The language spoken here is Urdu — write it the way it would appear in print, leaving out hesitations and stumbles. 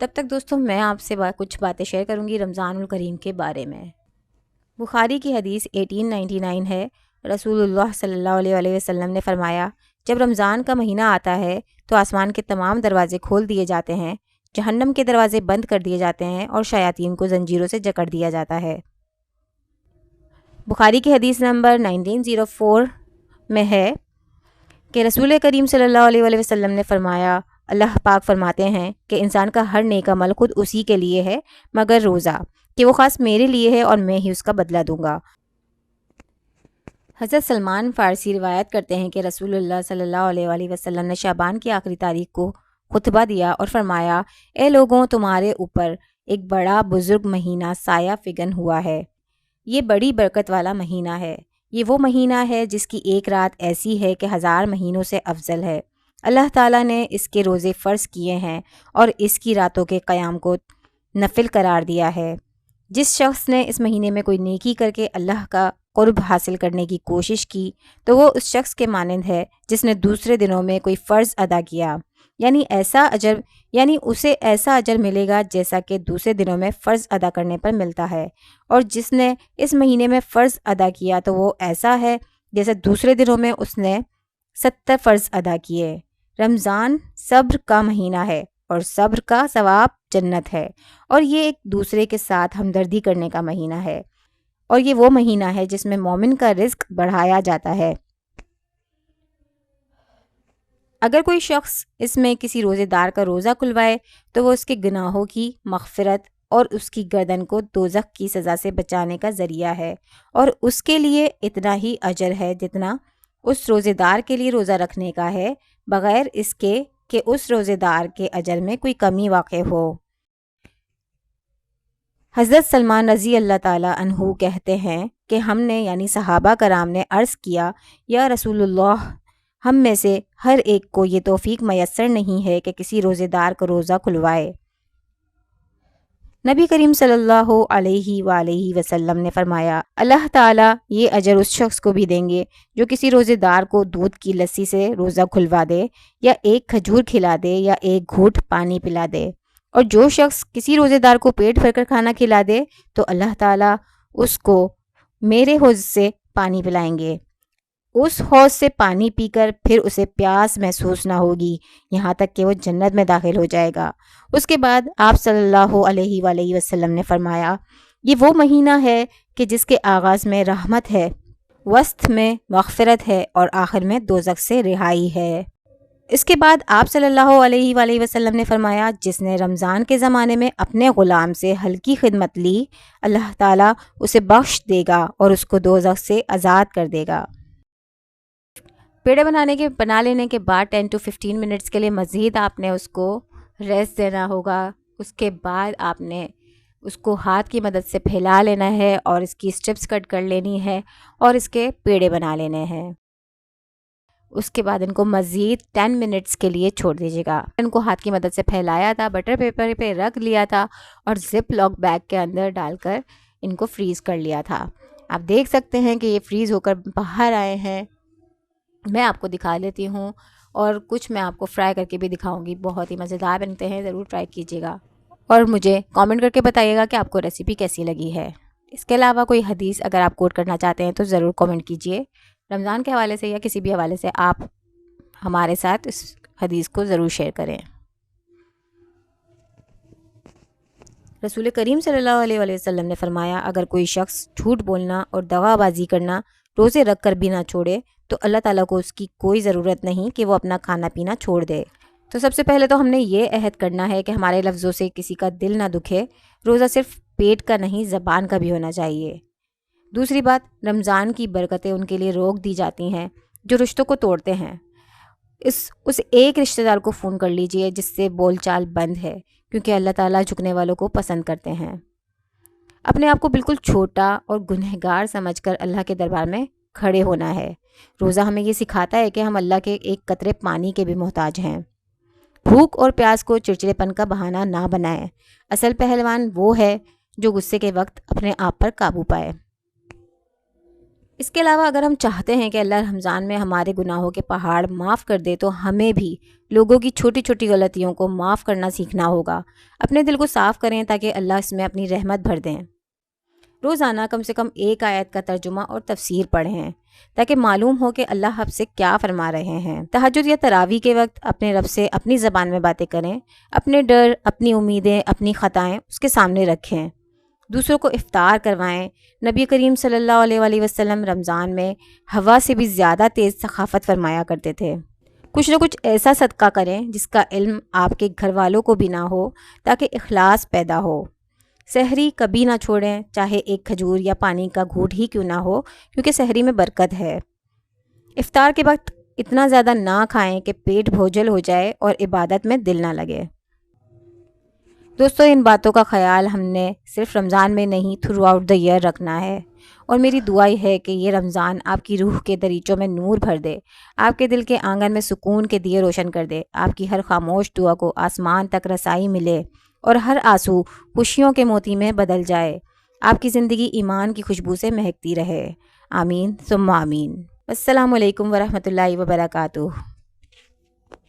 تب تک دوستوں میں آپ سے کچھ باتیں شیئر کروں گی رمضان الکریم کے بارے میں۔ بخاری کی حدیث 1899 ہے۔ رسول اللہ صلی اللہ علیہ وسلم نے فرمایا، جب رمضان کا مہینہ آتا ہے تو آسمان کے تمام دروازے کھول دیے جاتے ہیں، جہنم کے دروازے بند کر دیے جاتے ہیں اور شیاطین کو زنجیروں سے جکڑ دیا جاتا ہے۔ بخاری کی حدیث نمبر 1904 میں ہے کہ رسول کریم صلی اللہ علیہ وسلم نے فرمایا، اللہ پاک فرماتے ہیں کہ انسان کا ہر نیک عمل خود اسی کے لیے ہے مگر روزہ، کہ وہ خاص میرے لیے ہے اور میں ہی اس کا بدلہ دوں گا۔ حضرت سلمان فارسی روایت کرتے ہیں کہ رسول اللہ صلی اللہ علیہ وسلم نے شعبان کی آخری تاریخ کو خطبہ دیا اور فرمایا، اے لوگوں، تمہارے اوپر ایک بڑا بزرگ مہینہ سایہ فگن ہوا ہے۔ یہ بڑی برکت والا مہینہ ہے۔ یہ وہ مہینہ ہے جس کی ایک رات ایسی ہے کہ 1000 مہینوں سے افضل ہے۔ اللہ تعالیٰ نے اس کے روزے فرض کیے ہیں اور اس کی راتوں کے قیام کو نفل قرار دیا ہے۔ جس شخص نے اس مہینے میں کوئی نیکی کر کے اللہ کا قرب حاصل کرنے کی کوشش کی تو وہ اس شخص کے مانند ہے جس نے دوسرے دنوں میں کوئی فرض ادا کیا، یعنی اسے ایسا اجر ملے گا جیسا کہ دوسرے دنوں میں فرض ادا کرنے پر ملتا ہے، اور جس نے اس مہینے میں فرض ادا کیا تو وہ ایسا ہے جیسے دوسرے دنوں میں اس نے 70 فرض ادا کیے۔ رمضان صبر کا مہینہ ہے اور صبر کا ثواب جنت ہے، اور یہ ایک دوسرے کے ساتھ ہمدردی کرنے کا مہینہ ہے، اور یہ وہ مہینہ ہے جس میں مومن کا رزق بڑھایا جاتا ہے۔ اگر کوئی شخص اس میں کسی روزے دار کا روزہ کھلوائے تو وہ اس کے گناہوں کی مغفرت اور اس کی گردن کو دوزخ کی سزا سے بچانے کا ذریعہ ہے، اور اس کے لیے اتنا ہی اجر ہے جتنا اس روزے دار کے لیے روزہ رکھنے کا ہے، بغیر اس کے کہ اس روزے دار کے اجر میں کوئی کمی واقع ہو۔ حضرت سلمان رضی اللہ تعالی عنہ کہتے ہیں کہ ہم نے یعنی صحابہ کرام نے عرض کیا، یا رسول اللہ، ہم میں سے ہر ایک کو یہ توفیق میسر نہیں ہے کہ کسی روزے دار کا روزہ کھلوائے۔ نبی کریم صلی اللہ علیہ وآلہ وسلم نے فرمایا، اللہ تعالیٰ یہ اجر اس شخص کو بھی دیں گے جو کسی روزے دار کو دودھ کی لسی سے روزہ کھلوا دے، یا ایک کھجور کھلا دے، یا ایک گھونٹ پانی پلا دے، اور جو شخص کسی روزے دار کو پیٹ بھر کر کھانا کھلا دے تو اللہ تعالیٰ اس کو میرے حوض سے پانی پلائیں گے۔ اس حوض سے پانی پی کر پھر اسے پیاس محسوس نہ ہوگی یہاں تک کہ وہ جنت میں داخل ہو جائے گا۔ اس کے بعد آپ صلی اللہ علیہ وآلہ وسلم نے فرمایا، یہ وہ مہینہ ہے کہ جس کے آغاز میں رحمت ہے، وسط میں مغفرت ہے اور آخر میں دوزخ سے رہائی ہے۔ اس کے بعد آپ صلی اللہ علیہ وآلہ وسلم نے فرمایا، جس نے رمضان کے زمانے میں اپنے غلام سے ہلکی خدمت لی، اللہ تعالیٰ اسے بخش دے گا اور اس کو دوزخ سے آزاد کر دے گا۔ پیڑے بنا لینے کے بعد 10 to 15 منٹس کے لیے مزید آپ نے اس کو ریسٹ دینا ہوگا۔ اس کے بعد آپ نے اس کو ہاتھ کی مدد سے پھیلا لینا ہے اور اس کی اسٹرپس کٹ کر لینی ہے اور اس کے پیڑے بنا لینے ہیں۔ اس کے بعد ان کو مزید 10 منٹس کے لیے چھوڑ دیجیے گا۔ ان کو ہاتھ کی مدد سے پھیلایا تھا، بٹر پیپر پہ رکھ لیا تھا اور زپ لاک بیگ کے اندر ڈال کر ان کو فریز کر لیا تھا۔ آپ دیکھ سکتے ہیں کہ یہ فریز ہو کر باہر آئے ہیں۔ میں آپ کو دکھا لیتی ہوں اور کچھ میں آپ کو فرائی کر کے بھی دکھاؤں گی۔ بہت ہی مزیدار بنتے ہیں، ضرور ٹرائی کیجیے گا اور مجھے کامنٹ کر کے بتائیے گا کہ آپ کو ریسیپی کیسی لگی ہے۔ اس کے علاوہ کوئی حدیث اگر آپ کوٹ کرنا چاہتے ہیں تو ضرور کامنٹ کیجیے۔ رمضان کے حوالے سے یا کسی بھی حوالے سے آپ ہمارے ساتھ اس حدیث کو ضرور شیئر کریں۔ رسول کریم صلی اللہ علیہ وسلم نے فرمایا، اگر کوئی شخص جھوٹ بولنا اور دغا بازی کرنا روزے رکھ کر بھی نہ چھوڑے تو اللہ تعالیٰ کو اس کی کوئی ضرورت نہیں کہ وہ اپنا کھانا پینا چھوڑ دے۔ تو سب سے پہلے تو ہم نے یہ عہد کرنا ہے کہ ہمارے لفظوں سے کسی کا دل نہ دکھے۔ روزہ صرف پیٹ کا نہیں، زبان کا بھی ہونا چاہیے۔ دوسری بات، رمضان کی برکتیں ان کے لیے روک دی جاتی ہیں جو رشتوں کو توڑتے ہیں۔ اس ایک رشتہ دار کو فون کر لیجئے جس سے بول چال بند ہے، کیونکہ اللہ تعالیٰ جھکنے والوں کو پسند کرتے ہیں۔ اپنے آپ کو بالکل چھوٹا اور گنہگار سمجھ کر اللہ کے دربار میں کھڑے ہونا ہے۔ روزہ ہمیں یہ سکھاتا ہے کہ ہم اللہ کے ایک قطرے پانی کے بھی محتاج ہیں۔ بھوک اور پیاس کو چڑچڑے پن کا بہانہ نہ بنائیں۔ اصل پہلوان وہ ہے جو غصے کے وقت اپنے آپ پر قابو پائے۔ اس کے علاوہ اگر ہم چاہتے ہیں کہ اللہ رمضان میں ہمارے گناہوں کے پہاڑ معاف کر دے تو ہمیں بھی لوگوں کی چھوٹی چھوٹی غلطیوں کو معاف کرنا سیکھنا ہوگا۔ اپنے دل کو صاف کریں تاکہ اللہ اس میں اپنی رحمت بھر دیں۔ روزانہ کم سے کم ایک آیت کا ترجمہ اور تفسیر پڑھیں تاکہ معلوم ہو کہ اللہ آپ سے کیا فرما رہے ہیں۔ تہجد یا تراویح کے وقت اپنے رب سے اپنی زبان میں باتیں کریں، اپنے ڈر، اپنی امیدیں، اپنی خطائیں اس کے سامنے رکھیں، دوسروں کو افطار کروائیں۔ نبی کریم صلی اللہ علیہ وآلہ وسلم رمضان میں ہوا سے بھی زیادہ تیز سخاوت فرمایا کرتے تھے۔ کچھ نہ کچھ ایسا صدقہ کریں جس کا علم آپ کے گھر والوں کو بھی نہ ہو تاکہ اخلاص پیدا ہو۔ سحری کبھی نہ چھوڑیں، چاہے ایک کھجور یا پانی کا گھونٹ ہی کیوں نہ ہو، کیونکہ سحری میں برکت ہے۔ افطار کے وقت اتنا زیادہ نہ کھائیں کہ پیٹ بھوجل ہو جائے اور عبادت میں دل نہ لگے۔ دوستو، ان باتوں کا خیال ہم نے صرف رمضان میں نہیں تھرو آؤٹ دا ایئر رکھنا ہے، اور میری دعا ہے کہ یہ رمضان آپ کی روح کے دریچوں میں نور بھر دے، آپ کے دل کے آنگن میں سکون کے دیے روشن کر دے، آپ کی ہر خاموش دعا کو آسمان تک رسائی ملے اور ہر آنسو خوشیوں کے موتی میں بدل جائے، آپ کی زندگی ایمان کی خوشبو سے مہکتی رہے۔ آمین ثم آمین۔ السلام علیکم ورحمۃ اللہ وبرکاتہ۔